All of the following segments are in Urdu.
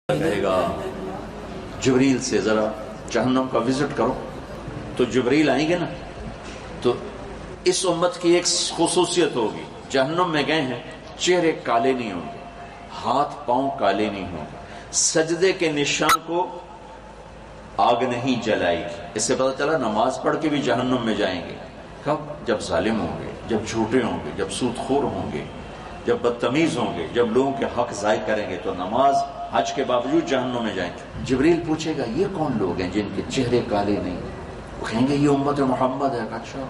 کہے گا جبریل سے ذرا جہنم کا وزٹ کرو، تو جبریل آئیں گے نا، تو اس امت کی ایک خصوصیت ہوگی، جہنم میں گئے ہیں چہرے کالے نہیں ہوں گے، ہاتھ پاؤں کالے نہیں ہوں گے، سجدے کے نشان کو آگ نہیں جلائے گی۔ اس سے پتہ چلا نماز پڑھ کے بھی جہنم میں جائیں گے۔ کب؟ جب ظالم ہوں گے، جب جھوٹے ہوں گے، جب سود خور ہوں گے، جب بدتمیز ہوں گے، جب لوگوں کے حق ضائع کریں گے، تو نماز حج کے باوجود جہنم میں جائیں گے۔ جبریل پوچھے گا یہ کون لوگ ہیں جن کے چہرے کالے نہیں؟ وہ کہیں گے یہ امت محمد ہے۔ اچھا،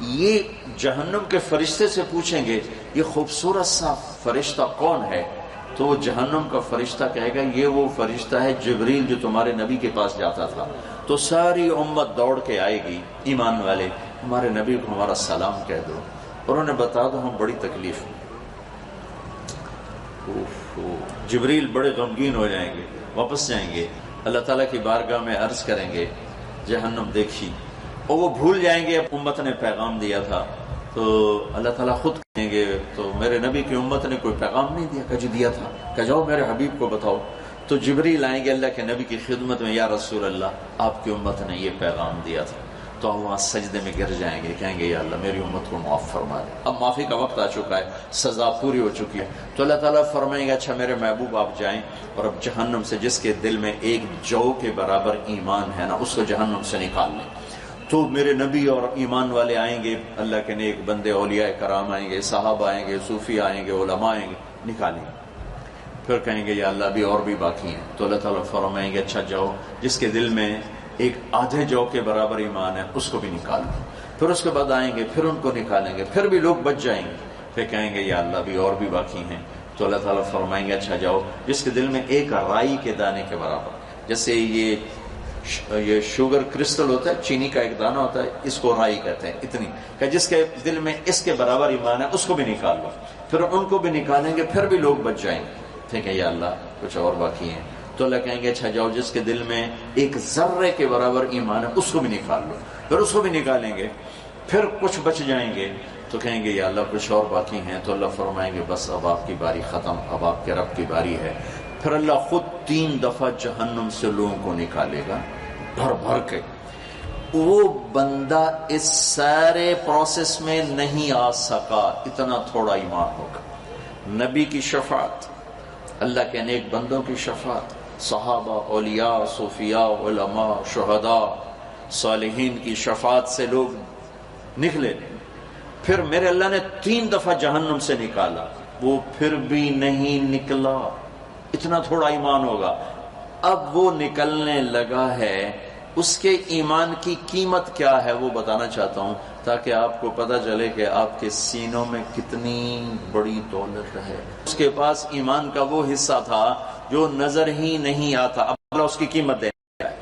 یہ جہنم کے فرشتے سے پوچھیں گے یہ خوبصورت سا فرشتہ کون ہے؟ تو وہ جہنم کا فرشتہ کہے گا یہ وہ فرشتہ ہے جبریل جو تمہارے نبی کے پاس جاتا تھا۔ تو ساری امت دوڑ کے آئے گی، ایمان والے ہمارے نبی کو ہمارا سلام کہہ دو، اور انہیں بتا دو ہم بڑی تکلیف میں۔ جبریل بڑے غمگین ہو جائیں گے، واپس جائیں گے، اللہ تعالیٰ کی بارگاہ میں عرض کریں گے جہنم دیکھی، اور وہ بھول جائیں گے امت نے پیغام دیا تھا، تو اللہ تعالیٰ خود کہیں گے تو میرے نبی کی امت نے کوئی پیغام نہیں دیا؟ کہ دیا تھا، کہ جاؤ میرے حبیب کو بتاؤ۔ تو جبریل آئیں گے اللہ کے نبی کی خدمت میں، یا رسول اللہ آپ کی امت نے یہ پیغام دیا تھا، تو ہم وہاں سجدے میں گر جائیں گے، کہیں گے یا اللہ میری امت کو معاف فرما دے، اب معافی کا وقت آ چکا ہے، سزا پوری ہو چکی ہے۔ تو اللہ تعالیٰ فرمائیں گے اچھا میرے محبوب آپ جائیں، اور اب جہنم سے جس کے دل میں ایک جو کے برابر ایمان ہے نا، اس کو جہنم سے نکال لیں۔ تو میرے نبی اور ایمان والے آئیں گے، اللہ کے نیک بندے اولیاء کرام آئیں گے، صحابہ آئیں گے، صوفی آئیں گے، علماء آئیں گے، نکالیں گے۔ پھر کہیں گے یا اللہ ابھی اور بھی باقی ہیں، تو اللہ تعالیٰ فرمائیں گے اچھا جاؤ جس کے دل میں ایک آدھے جو کے برابر ایمان ہے اس کو بھی نکال لو۔ پھر اس کے بعد آئیں گے، پھر ان کو نکالیں گے، پھر بھی لوگ بچ جائیں گے، پھر کہیں گے یا اللہ ابھی اور بھی باقی ہیں، تو اللہ تعالیٰ فرمائیں گے اچھا جاؤ جس کے دل میں ایک رائی کے دانے کے برابر، جیسے یہ شوگر کرسٹل ہوتا ہے، چینی کا ایک دانہ ہوتا ہے، اس کو رائی کہتے ہیں، اتنی کہ جس کے دل میں اس کے برابر ایمان ہے اس کو بھی نکال لو۔ پھر ان کو بھی نکالیں گے، پھر بھی لوگ بچ جائیں گے، ٹھیک ہے یا اللہ کچھ اور باقی ہیں، تو اللہ کہیں گے اچھا جاؤ جس کے دل میں ایک ذرے کے برابر ایمان ہے اس کو بھی نکال لو۔ پھر اس کو بھی نکالیں گے، پھر کچھ بچ جائیں گے، تو کہیں گے یا اللہ کچھ اور باقی ہیں، تو اللہ فرمائیں گے بس اب آپ کی باری ختم، اب آپ کے رب کی باری ہے۔ پھر اللہ خود 3 دفعہ جہنم سے لوگوں کو نکالے گا بھر بھر کے۔ وہ بندہ اس سارے پروسیس میں نہیں آ سکا، اتنا تھوڑا ایمان ہوگا۔ نبی کی شفاعت، اللہ کے نیک بندوں کی شفاعت، صحابہ، اولیاء، صوفیاء، علماء، شہداء، صالحین کی شفاعت سے لوگ نکلے۔ پھر میرے اللہ نے 3 دفعہ جہنم سے نکالا، وہ پھر بھی نہیں نکلا، اتنا تھوڑا ایمان ہوگا۔ اب وہ نکلنے لگا ہے، اس کے ایمان کی قیمت کیا ہے وہ بتانا چاہتا ہوں، تاکہ آپ کو پتہ چلے کہ آپ کے سینوں میں کتنی بڑی دولت ہے۔ اس کے پاس ایمان کا وہ حصہ تھا جو نظر ہی نہیں آتا، اب اللہ اس کی قیمت دے رہا ہے،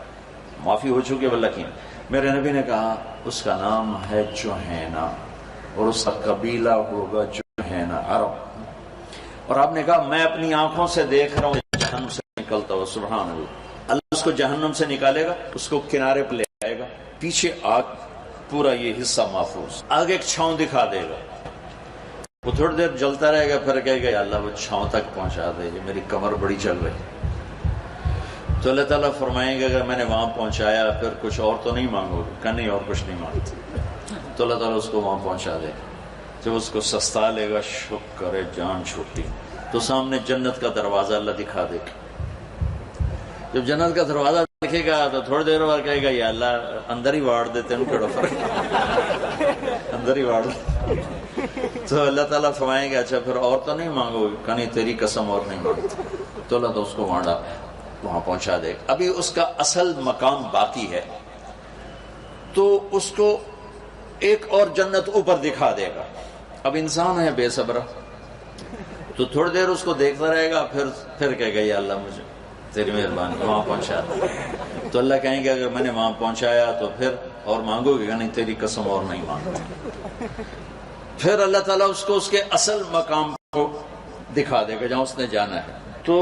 معافی ہو چکی ہے اللہ کی۔ میرے نبی نے کہا اس کا نام ہے جوہینا، اور اس کا قبیلہ ہوگا جوہینا عرب۔ اور آپ نے کہا میں اپنی آنکھوں سے دیکھ رہا ہوں جہنم سے نکلتا ہوا، سبحان اللہ۔ اللہ اس کو جہنم سے نکالے گا، اس کو کنارے پہ لے آئے گا، پیچھے آگ پورا یہ حصہ محفوظ، آگے ایک چھاؤں دکھا دے گا، وہ تھوڑی دیر جلتا رہے گا، پھر کہے گا یا اللہ وہ چھاؤں تک پہنچا دے، یہ میری کمر بڑی چل رہی۔ تو اللہ تعالیٰ فرمائیں گے اگر میں نے وہاں پہنچایا پھر کچھ اور تو نہیں مانگو گے؟ کہ نہیں اور کچھ نہیں مانگتے۔ تو اللہ تعالیٰ اس کو وہاں پہنچا دے، جب اس کو سستا لے گا، شکر ہے جان چھوٹی، تو سامنے جنت کا دروازہ اللہ دکھا دے گا۔ جب جنت کا دروازہ دیکھے گا تو تھوڑی دیر بعد کہے گا یا اللہ اندر ہی واڑ دیتے ہیں، کڑو فرق اندر ہی واڑ دیتے۔ تو اللہ تعالیٰ فرمائیں گے اچھا پھر اور تو نہیں مانگو گے؟ کہ نہیں تیری قسم اور نہیں مانگتے۔ تو اللہ تو اس کو وہاں پہنچا دے گا۔ ابھی اس کا اصل مقام باقی ہے، تو اس کو ایک اور جنت اوپر دکھا دے گا۔ اب انسان ہے بے صبر، تو تھوڑی دیر اس کو دیکھتا رہے گا، پھر کہے گا یا اللہ مجھے تیری مہربانی وہاں پہنچا دے۔ تو اللہ کہیں گے اگر میں نے وہاں پہنچایا تو پھر اور مانگو گے؟ کہ نہیں تیری قسم اور نہیں مانگتے۔ پھر اللہ تعالیٰ اس کو اس کے اصل مقام کو دکھا دے گا جہاں اس نے جانا ہے۔ تو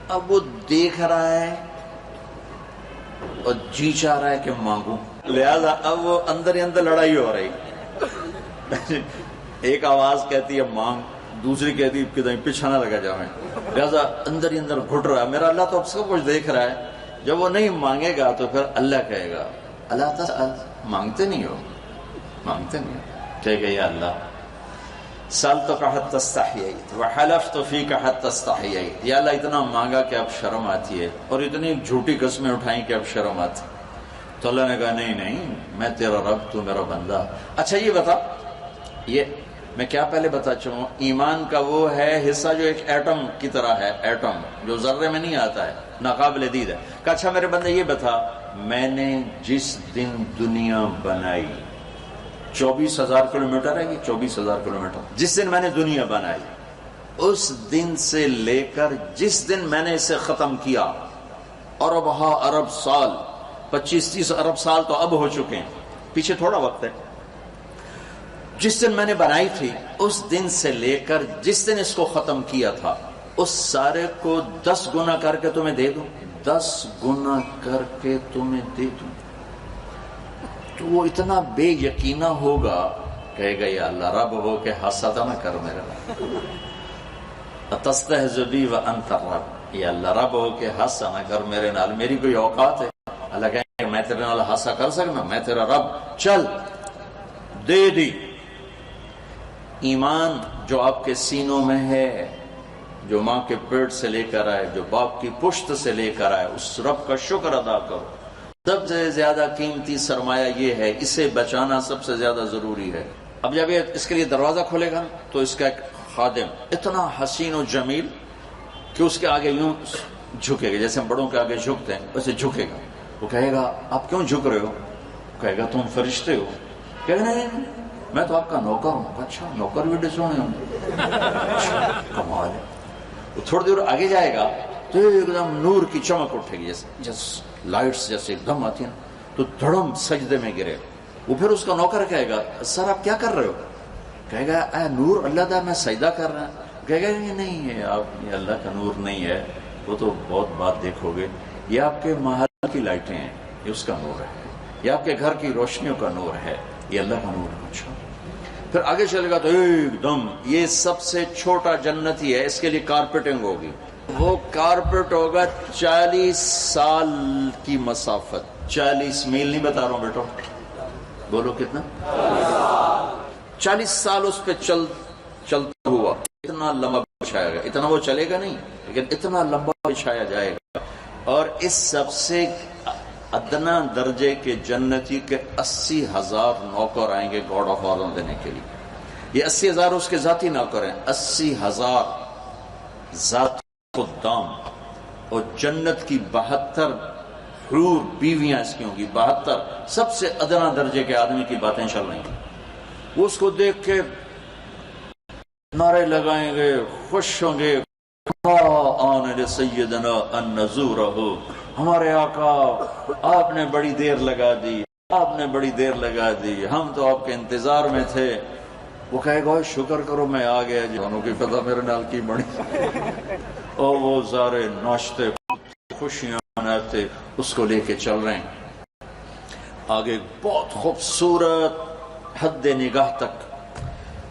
اب وہ دیکھ رہا ہے اور جی چاہ رہا ہے کہ مانگوں، لہذا اب وہ اندر ہی اندر لڑائی ہو رہی، ایک آواز کہتی ہے مانگ، دوسری کہتی کہ پیچھا نہ لگا جائیں، لہٰذا اندر ہی اندر گھٹ رہا ہے میرا اللہ تو اب سب کچھ دیکھ رہا ہے. جب وہ نہیں مانگے گا تو پھر اللہ کہے گا اللہ تسأل، مانگتے نہیں ہو، مانگتے نہیں ہو. کہے گا یا اللہ سألتک حتی استحییت وحلفت فیک حتی استحییت، یا اللہ اتنا مانگا کہ اب شرم آتی ہے، اور اتنی جھوٹی قسمیں اٹھائیں کہ اب شرم آتی. تو اللہ نے کہا نہیں نہیں، میں تیرا رب، تو میرا بندہ. اچھا یہ بتا، یہ میں کیا پہلے بتا چاہوں، ایمان کا وہ ہے حصہ جو ایک ایٹم کی طرح ہے، ایٹم جو ذرے میں نہیں آتا ہے، ناقابل دید ہے. کہ اچھا میرے بندے یہ بتا، میں نے جس دن دنیا بنائی 24,000 کلومیٹر ہے، یہ 24,000 کلومیٹر، جس دن میں نے دنیا بنائی اس دن سے لے کر جس دن میں نے اسے ختم کیا، ارب سال، 25-30 ارب سال تو اب ہو چکے ہیں، پیچھے تھوڑا وقت ہے. جس دن میں نے بنائی تھی اس دن سے لے کر جس دن اس کو ختم کیا تھا، اس سارے کو 10 گنا کر کے تمہیں دے دوں، 10 گنا کر کے تمہیں دے دوں. تو وہ اتنا بے یقینہ ہوگا، کہے گا یا اللہ رب ہو کے حسد نہ کر میرے اتستہزئ بی وانت الرب، یا اللہ رب ہو کے حسد نہ کر میرے نال، میری کوئی اوقات ہے؟ اللہ کہے گا میں تیرے نال حسد کر سکنا، میں تیرا رب، چل دے دی. ایمان جو آپ کے سینوں میں ہے، جو ماں کے پیٹ سے لے کر آئے، جو باپ کی پشت سے لے کر آئے، اس رب کا شکر ادا کرو. سب سے زیادہ قیمتی سرمایہ یہ ہے، اسے بچانا سب سے زیادہ ضروری ہے. اب جب یہ اس کے لیے دروازہ کھولے گا تو اس کا ایک خادم اتنا حسین و جمیل کہ اس کے آگے یوں جھکے گا، جیسے ہم بڑوں کے آگے جھکتے ہیں ویسے جھکے گا. وہ کہے گا آپ کیوں جھک رہے ہو؟ کہے گا تم فرشتے ہو. کہے گا نہیں میں تو آپ کا نوکر ہوں. اچھا نوکر بھی ڈسونے ہوں، کمال ہے. وہ تھوڑی دور آگے جائے گا تو ایک دم نور کی چمک اٹھے گی، جیسے لائٹس جیسے ایک دم آتی ہیں، تو دھڑم سجدے میں گرے. وہ پھر اس کا نوکر کہے گا سر آپ کیا کر رہے ہو؟ کہے گا اے نور اللہ دا میں سجدہ کر رہا ہوں. کہے گا یہ نہیں ہے، آپ یہ اللہ کا نور نہیں ہے، وہ تو بہت بات دیکھو گے، یہ آپ کے محل کی لائٹیں ہیں، یہ اس کا نور ہے، یہ آپ کے گھر کی روشنیوں کا نور ہے، یہ اللہ کا نور ہے. اچھا پھر آگے چلے گا تو ایک دم یہ سب سے چھوٹا جنتی ہے، اس کے لیے کارپیٹنگ ہوگی. وہ کارپیٹ ہوگا 40 سال کی مسافت، 40 میل نہیں بتا رہا ہوں بیٹا، بولو کتنا، 40 سال اس پہ چلتا ہوا، اتنا لمبا بچھایا گا. اتنا وہ چلے گا نہیں لیکن اتنا لمبا بچھایا جائے گا. اور اس سب سے ادنا درجے کے جنتی کے 80,000 نوکر آئیں گے گاڈ آف آنر دینے کے لیے. یہ 80,000 اس کے ذاتی نوکر ہیں، 80,000 ذات خدام، اور جنت کی 72 حور بیویاں اس کی ہوں گی، 72 سب سے ادنا درجے کے آدمی کی باتیں چل رہی ہیں. وہ اس کو دیکھ کے نعرے لگائیں گے، خوش ہوں گے، آن سیدنا ان نزورہ، ہمارے آقا آپ نے بڑی دیر لگا دی، آپ نے بڑی دیر لگا دی، ہم تو آپ کے انتظار میں تھے. وہ کہے گا شکر کرو میں آ گیا، جانوں کی پتہ میرے نال کی بڑی. اور وہ سارے ناشتے خوشیاں مناتے اس کو لے کے چل رہے ہیں. آگے بہت خوبصورت حد نگاہ تک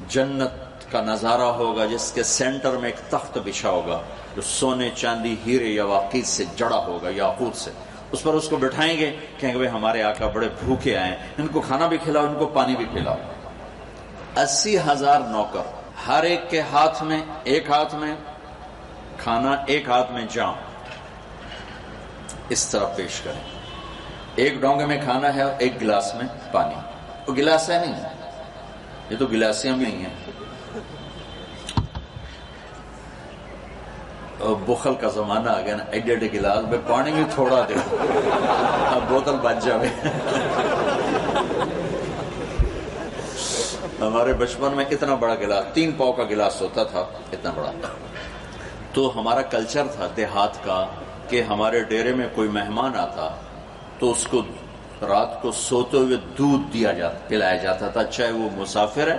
جنت کا نظارہ ہوگا، جس کے سینٹر میں ایک تخت بچھا ہوگا جو سونے چاندی ہیرے یواقیت سے جڑا ہوگا، یاقوت سے. اس پر اس کو بٹھائیں گے، کہیں گے ہمارے آقا بڑے بھوکے آئے ہیں، ان کو کھانا بھی کھلاؤ، ان کو پانی بھی پلاؤ. 80,000 نوکر، ہر ایک کے ہاتھ میں، ایک ہاتھ میں کھانا، ایک ہاتھ میں جام، اس طرح پیش کریں. ایک ڈونگے میں کھانا ہے اور ایک گلاس میں پانی. وہ گلاس ہے نہیں، یہ تو گلاسیاں بھی نہیں ہیں. بخل کا زمانہ آ گیا نا، ایڈے ایڈے گلاس میں پانی بھی تھوڑا دے، اب بوتل بچ جائے. ہمارے بچپن میں اتنا بڑا گلاس، 3 پاؤ کا گلاس ہوتا تھا، اتنا بڑا. تو ہمارا کلچر تھا دیہات کا کہ ہمارے ڈیرے میں کوئی مہمان آتا تو اس کو رات کو سوتے ہوئے دودھ پلایا جاتا تھا، چاہے وہ مسافر ہے،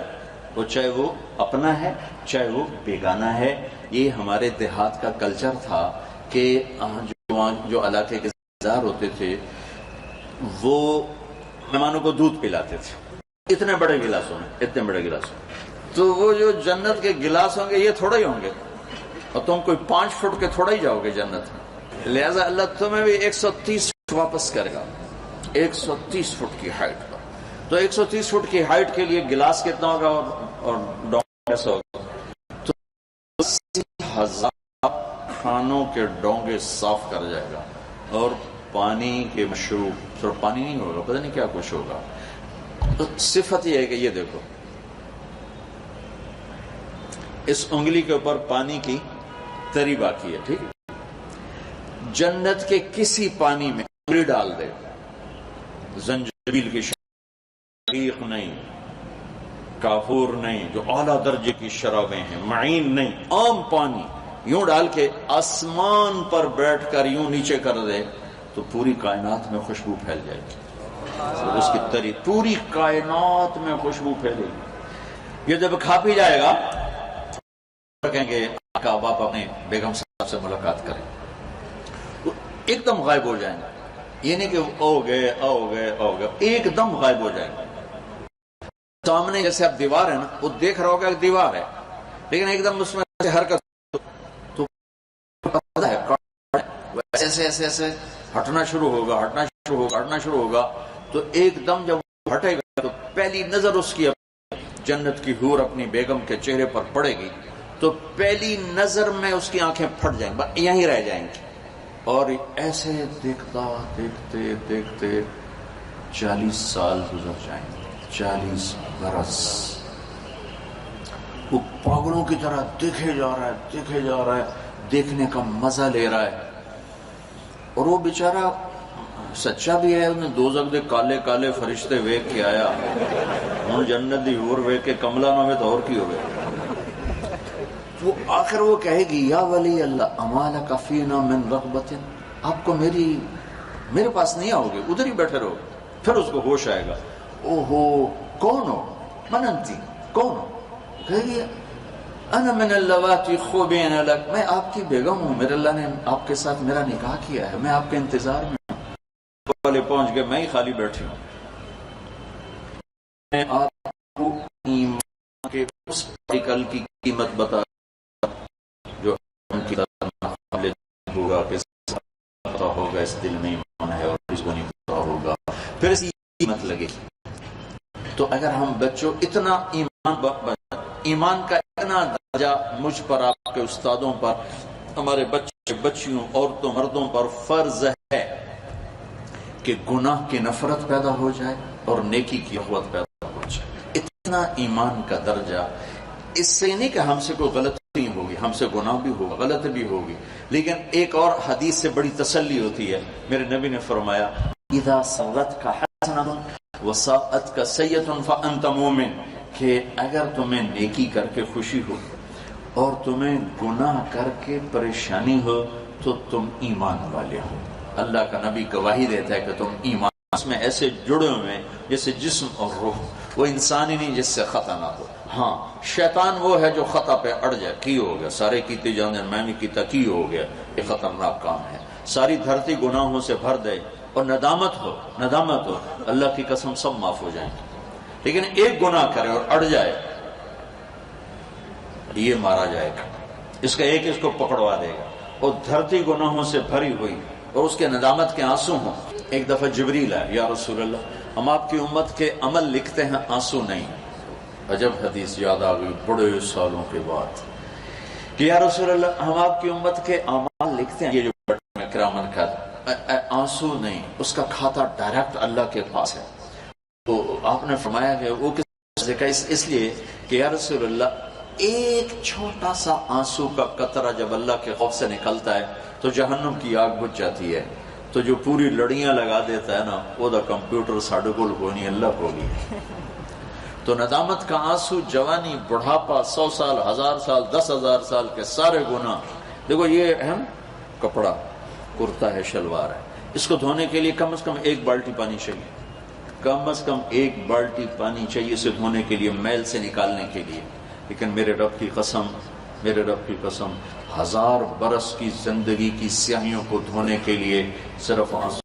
وہ چاہے وہ اپنا ہے، چاہے وہ بیگانہ ہے. یہ ہمارے دیہات کا کلچر تھا کہ جو علاقے کے زار ہوتے تھے وہ مہمانوں کو دودھ پلاتے تھے اتنے بڑے گلاسوں میں، اتنے بڑے گلاسوں. تو وہ جو جنت کے گلاس ہوں گے یہ تھوڑا ہی ہوں گے، اور تم کوئی 5 فٹ کے تھوڑا ہی جاؤ گے جنت میں، لہذا اللہ تمہیں بھی 130 فٹ واپس کرے گا، 130 فٹ کی ہائٹ پر۔ تو 130 فٹ کی ہائٹ کے لیے گلاس کتنا ہوگا اور ڈونگا کیسا ہوگا؟ تو 80,000 کھانوں کے ڈونگے صاف کر جائے گا، اور پانی کے مشروب، صرف پانی نہیں ہوگا، پتہ نہیں کیا کچھ ہوگا۔ تو صفت یہ ہے کہ یہ دیکھو اس انگلی کے اوپر پانی کی تری باقی ہے، ٹھیک ہے؟ جنت کے کسی پانی میں انگلی ڈال دے، زنجبیل کی شریق نہیں، کافور نہیں، جو اعلیٰ درجے کی شرابیں ہیں، معین نہیں، عام پانی یوں ڈال کے آسمان پر بیٹھ کر یوں نیچے کر دے تو پوری کائنات میں خوشبو پھیل جائے گی، اس کی تری پوری کائنات میں خوشبو پھیلے گی۔ یہ جب کھا پی جائے گا کہیں گے آقا باپ اپنے بیگم صاحب سے ملاقات کریں، وہ ایک دم غائب ہو جائیں گے، یہ نہیں کہ او گئے ایک دم غائب ہو جائیں گے۔ سامنے جیسے اب دیوار ہے نا، وہ دیکھ رہا ہوگا کہ دیوار ہے، لیکن ایک دم اس میں حرکت تو ایسے ہٹنا شروع ہوگا تو ایک دم جب ہٹے گا تو پہلی نظر اس کی جنت کی حور اپنی بیگم کے چہرے پر پڑے گی تو پہلی نظر میں اس کی آنکھیں پھٹ جائیں گی، یہیں رہ جائیں گی، اور ایسے دیکھتے 40 سال گزر جائیں گے، 40 برس وہ پاگلوں کی طرح دیکھے جا رہا ہے، دیکھنے کا مزہ لے رہا ہے، اور وہ بیچارہ سچا بھی ہے، انہیں دوزخ دے کالے کالے فرشتے ویک کے آیا، ہوں جنت دی حور ویک کے کملا نہ ہوئے تو اور کی ہوئے۔ وہ آخر وہ کہے گی یا ولی اللہ اما لک فینا من رغبت، آپ کو میرے پاس نہیں آؤ گے، ادھر ہی بیٹھے رہو۔ پھر اس کو ہوش آئے گا، اوہو کون ہو؟ من انتی، کون ہو؟ کہے گی انا من اللواتی خوبین لک، میں آپ کی بیگم ہوں، میرے اللہ نے آپ کے ساتھ میرا نکاح کیا ہے، میں آپ کے انتظار میں ہوں۔ والے پہنچ گئے، میں ہی خالی بیٹھی ہوں۔ میں آپ کو ایمان کے اس پارٹیکل کی قیمت بتا جو ان کی طرح ہوگا، پتا ہوگا اس دل میں ایمان ہے اور اس کو نہیں پتا ہوگا، پھر اس کی قیمت لگے۔ تو اگر ہم بچوں اتنا ایمان کا اتنا درجہ مجھ پر، آپ کے استادوں پر، ہمارے بچے بچیوں، عورتوں مردوں پر فرض ہے کہ گناہ کی نفرت پیدا ہو جائے اور نیکی کی قوت پیدا ہو جائے۔ اتنا ایمان کا درجہ، اس سے نہیں کہ ہم سے کوئی غلطی ہوگی، ہم سے گناہ بھی ہوگا، غلط بھی ہوگی، لیکن ایک اور حدیث سے بڑی تسلی ہوتی ہے۔ میرے نبی نے فرمایا اذا سرتک حسنۃ وساءتک سیئۃ فانت مومن، کہ اگر تمہیں نیکی کر کے خوشی ہو اور تمہیں گناہ کر کے پریشانی ہو تو تم ایمان والے ہو۔ اللہ کا نبی گواہی دیتا ہے کہ تم ایمان اس میں ایسے جڑے ہوئے جیسے جسم اور روح، وہ انسان ہی نہیں جس سے خطا نہ ہو۔ ہاں شیطان وہ ہے جو خطا پہ اڑ جائے، کی ہو گیا سارے کیتے جانے، میں نے کیتا کی ہو گیا، یہ خطرناک کام ہے۔ ساری دھرتی گناہوں سے بھر دے اور ندامت ہو، اللہ کی قسم سب معاف ہو جائیں گے، لیکن ایک گناہ کرے اور اڑ جائے، یہ مارا جائے گا، اس کا ایک اس کو پکڑوا دے گا، اور دھرتی گناہوں سے بھری ہوئی اور اس کے ندامت کے آنسو ہوں۔ ایک دفعہ جبریل آئے، یا رسول اللہ ہم آپ کی امت کے عمل لکھتے ہیں، آنسو نہیں۔ عجب حدیث یاد آ گئی بڑے سالوں کے بعد کہ یا رسول اللہ ہم آپ کی امت کے اعمال لکھتے ہیں، یہ جو کرامن کا آنسو نہیں، اس کا کھاتا ڈائریکٹ اللہ کے پاس ہے۔ تو آپ نے فرمایا کہ وہ کس کا، اس لیے کہ یا رسول اللہ ایک چھوٹا سا آنسو کا قطرہ جب اللہ کے خوف سے نکلتا ہے تو جہنم کی آگ بجھ جاتی ہے، تو جو پوری لڑیاں لگا دیتا ہے نا، وہ دا کمپیوٹر ساڑھے کو نہیں، اللہ کو نہیں۔ تو ندامت کا آنسو، جوانی، بڑھاپا، 100 سال، 1000 سال، 10,000 سال کے سارے گناہ، دیکھو یہ اہم کپڑا کرتا ہے، شلوار ہے، اس کو دھونے کے لیے کم از کم 1 بالٹی پانی چاہیے، کم از کم 1 بالٹی پانی چاہیے اسے دھونے کے لیے، میل سے نکالنے کے لیے۔ لیکن میرے رب کی قسم 1000 برس کی زندگی کی سیاہیوں کو دھونے کے لیے صرف آنسو